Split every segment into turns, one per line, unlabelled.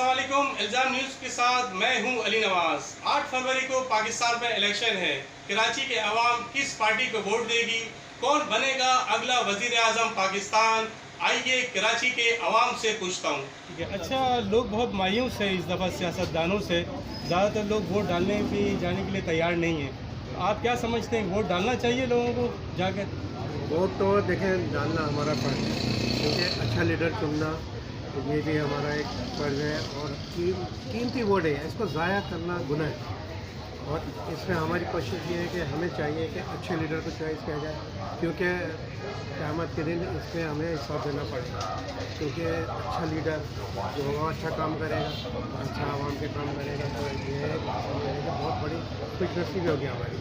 السلام علیکم. الزام نیوز کے ساتھ میں ہوں علی نواز. 8 فروری کو پاکستان میں الیکشن ہے. کراچی کے عوام کس پارٹی کو ووٹ دے گی؟ کون بنے گا اگلا وزیر اعظم پاکستان؟ آئیے کراچی کے عوام سے پوچھتا ہوں. اچھا، لوگ بہت مایوس ہیں اس دفعہ سیاستدانوں سے. زیادہ تر لوگ ووٹ ڈالنے بھی جانے کے لیے تیار نہیں ہیں. آپ کیا سمجھتے ہیں، ووٹ ڈالنا چاہیے لوگوں کو جا کے؟
ووٹ تو دیکھیں ڈالنا ہمارا فرض ہے، کیونکہ اچھا لیڈر چننا یہ بھی ہمارا ایک فرض ہے، اور قیمتی ووٹ ہے، اس کو ضائع کرنا گناہ ہے. اور اس میں ہماری کوشش یہ ہے کہ ہمیں چاہیے کہ اچھے لیڈر کو چوائس کیا جائے، کیونکہ قیامت کے دن اس میں ہمیں حساب دینا پڑے گا. کیونکہ اچھا لیڈر جو ہوگا اچھا کام کرے گا، اچھا عوام کے کام کرے گا، تو یہ ہے کہ بہت بڑی خوش نصیبی ہوگی ہماری.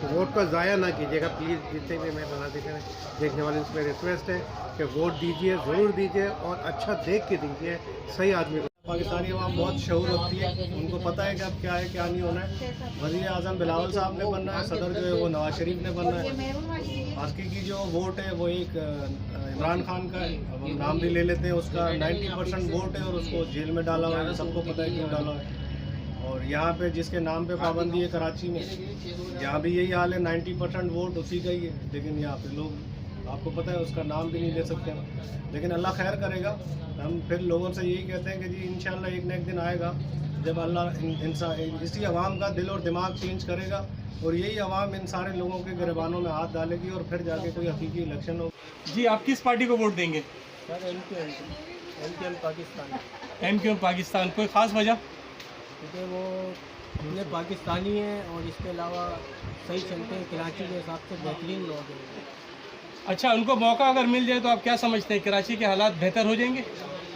تو ووٹ کو ضائع نہ کیجیے گا پلیز. جتنے بھی میں بنا دیکھنے والے اس میں ریکویسٹ ہے کہ ووٹ دیجیے، ضرور دیجیے، اور اچھا دیکھ کے دیجیے، صحیح آدمی کو. پاکستانی عوام بہت شعور ہوتی ہے، ان کو پتہ ہے کہ اب کیا ہے کیا نہیں ہونا ہے. وزیر اعظم بلاول صاحب نے بننا ہے، صدر جو ہے وہ نواز شریف نے بننا ہے. حقیقی جو ووٹ ہے وہ ایک عمران خان کا ہے، اب ہم نام بھی لے لیتے ہیں اس کا. 90% ووٹ ہے اور اس کو جیل میں ڈالا ہوا ہے، سب کو پتہ ہے کیوں ڈالا ہے. اور یہاں پہ جس کے نام پہ پابندی ہے کراچی میں، یہاں بھی یہی حال ہے، 90% ووٹ اسی کا ہی ہے. لیکن یہاں پہ لوگ، آپ کو پتہ ہے، اس کا نام بھی نہیں لے سکتے. لیکن اللہ خیر کرے گا. ہم پھر لوگوں سے یہی کہتے ہیں کہ جی انشاءاللہ ایک نہ ایک دن آئے گا جب اللہ اسی عوام کا دل اور دماغ چینج کرے گا، اور یہی عوام ان سارے لوگوں کے گریبانوں میں ہاتھ ڈالے گی، اور پھر جا کے کوئی حقیقی الیکشن ہو.
جی، آپ کس پارٹی کو ووٹ دیں گے؟
سر ایم کیو ایم پاکستان.
ایم کیو ایم پاکستان. کوئی خاص وجہ؟
کیونکہ وہ اتنے پاکستانی ہیں، اور اس کے علاوہ صحیح چلتے ہیں، کراچی کے حساب سے بہترین لوگ ہیں.
اچھا، ان کو موقع اگر مل جائے تو آپ کیا سمجھتے ہیں، کراچی کے حالات بہتر ہو جائیں گے؟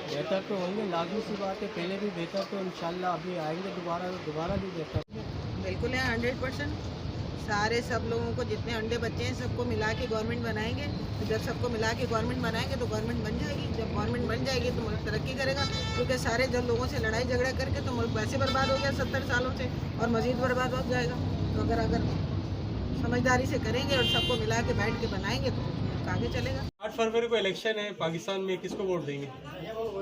بہتر تو ہوں گے، لازمی سی بات ہے. پہلے بھی بہتر، تو انشاءاللہ ابھی آئیں گے دوبارہ بھی بہتر.
بالکل ہے، 100%. سارے سب لوگوں کو جتنے انڈے بچے ہیں سب کو ملا کے گورنمنٹ بنائیں گے. جب سب کو ملا کے گورنمنٹ بنائیں گے تو گورنمنٹ بن جائے گی. جب گورنمنٹ بن جائے گی تو ملک ترقی کرے گا، کیونکہ سارے جب لوگوں سے لڑائی جھگڑا کر کے تو ملک ویسے برباد ہو گیا 70 سالوں سے، اور مزید برباد ہو جائے گا. تو اگر سمجھداری سے کریں گے اور سب کو ملا کے بیٹھ کے بنائیں گے تو ملک آگے چلے گا.
8 فروری کو الیکشن ہے پاکستان میں، کس کو ووٹ دیں گے؟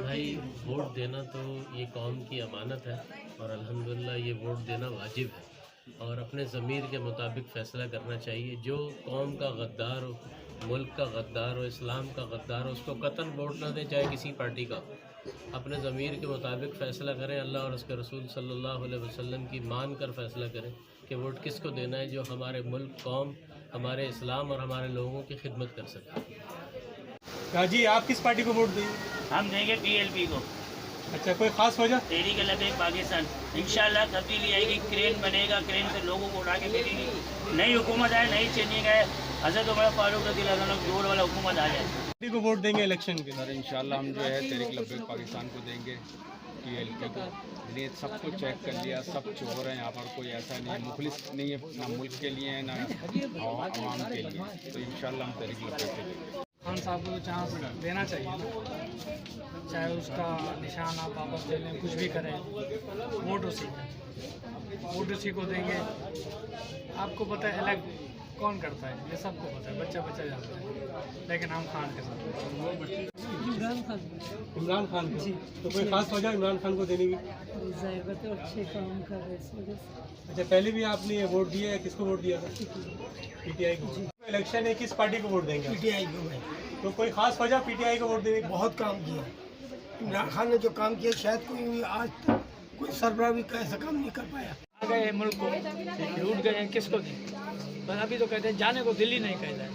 بھائی، ووٹ دینا تو یہ قوم کی امانت ہے، اور الحمدللہ یہ ووٹ دینا واجب ہے، اور اپنے ضمیر کے مطابق فیصلہ کرنا چاہیے. جو قوم کا غدار ہو، ملک کا غدار ہو، اسلام کا غدار ہو، اس کو قطعاً ووٹ نہ دیں، چاہے کسی پارٹی کا. اپنے ضمیر کے مطابق فیصلہ کریں، اللہ اور اس کے رسول صلی اللہ علیہ وسلم کی مان کر فیصلہ کریں کہ ووٹ کس کو دینا ہے، جو ہمارے ملک، قوم، ہمارے اسلام اور ہمارے لوگوں کی خدمت کر سکے.
جی، آپ کس پارٹی کو ووٹ دیں گے؟
ہم دیں گے PLP کو.
اچھا، کوئی خاص وجہ؟
تحریک لبیک پاکستان. انشاءاللہ تبدیلی آئے گی، کرین بنے گا، کرین سے لوگوں کو اٹھا کے بھیجیں گی. نئی حکومت آئے، نئی چینجنگ ہے، حضرت عمر فاروق رضی اللہ عنہ جوڑ والا حکومت آ جائے.
پارٹی کو ووٹ دیں گے الیکشن کے؟
سر انشاءاللہ ہم جو ہے تحریک لبیک پاکستان کو دیں گے، PLP کو. یہ سب کو چیک کر لیا، سب چور ہیں یہاں پر، کوئی ایسا نہیں ہے، مخلص نہیں ہے، نہ ملک کے لیے نہ عوام کے لیے. تو انشاءاللہ ہم تحریک لبیک کے لیے.
خان صاحب کو چانس دینا چاہیے نا، چاہے اس کا نشان آپ واپس لے لیں، کچھ بھی کریں، ووٹ اسی کو دیں گے. آپ کو پتہ ہے الیکٹ کون کرتا ہے، یہ سب کو پتہ ہے، بچہ جانتا ہے، لیکن ہم خان کے ساتھ
عمران خان کو. تو کوئی خاص وجہ عمران خان کو دینے کی؟
اچھے کام کر رہے ہیں.
اچھا، پہلے بھی آپ نے ووٹ دیا ہے، کس کو ووٹ دیا تھا؟ PTI کو. الیکشن ہے، کس پارٹی کو ووٹ دیں گے؟
PTI کو. میں
تو کوئی خاص وجہ PTI کو ووٹ دینے کی؟
بہت کام کیا عمران خان نے، جو کام کیا شاید کوئی آج تک کوئی سربراہ بھی ایسا کام نہیں کر پایا.
آ گئے ملک کو لوٹ گئے ہیں، کس کو دیں؟ بس ابھی تو کہتے ہیں جانے کو دل ہی نہیں کہتا ہے.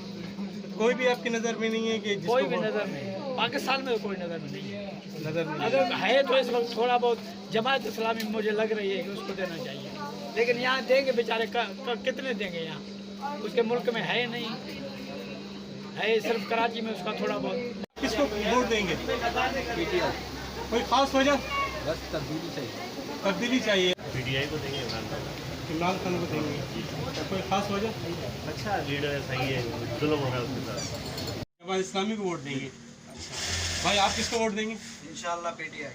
کوئی بھی آپ کی نظر میں نہیں ہے کہ
کوئی بھی نظر نہیں، پاکستان میں کوئی نظر نہیں ہے.
نظر نہیں
اگر ہے تو اس وقت تھوڑا بہت جماعت اسلامی مجھے لگ رہی ہے کہ اس کو دینا چاہیے. لیکن یہاں دیں گے بیچارے، کتنے دیں گے؟ یہاں اس کے ملک میں ہے نہیں، ہے صرف کراچی میں اس کا تھوڑا بہت.
کس کو ووٹ دیں گے؟
PTI.
کوئی خاص وجہ؟
بس
تبدیلی چاہیے.
PTI کو دیں گے،
عمران خان کو دیں گے. کوئی خاص وجہ؟
اچھا لیڈر ہے، صحیح ہے، ظلم ہو رہا ہے اس کے ساتھ.
جماعت اسلامی کو ووٹ دیں گے. بھائی، آپ کس کو ووٹ دیں گے؟
انشاءاللہ PTI.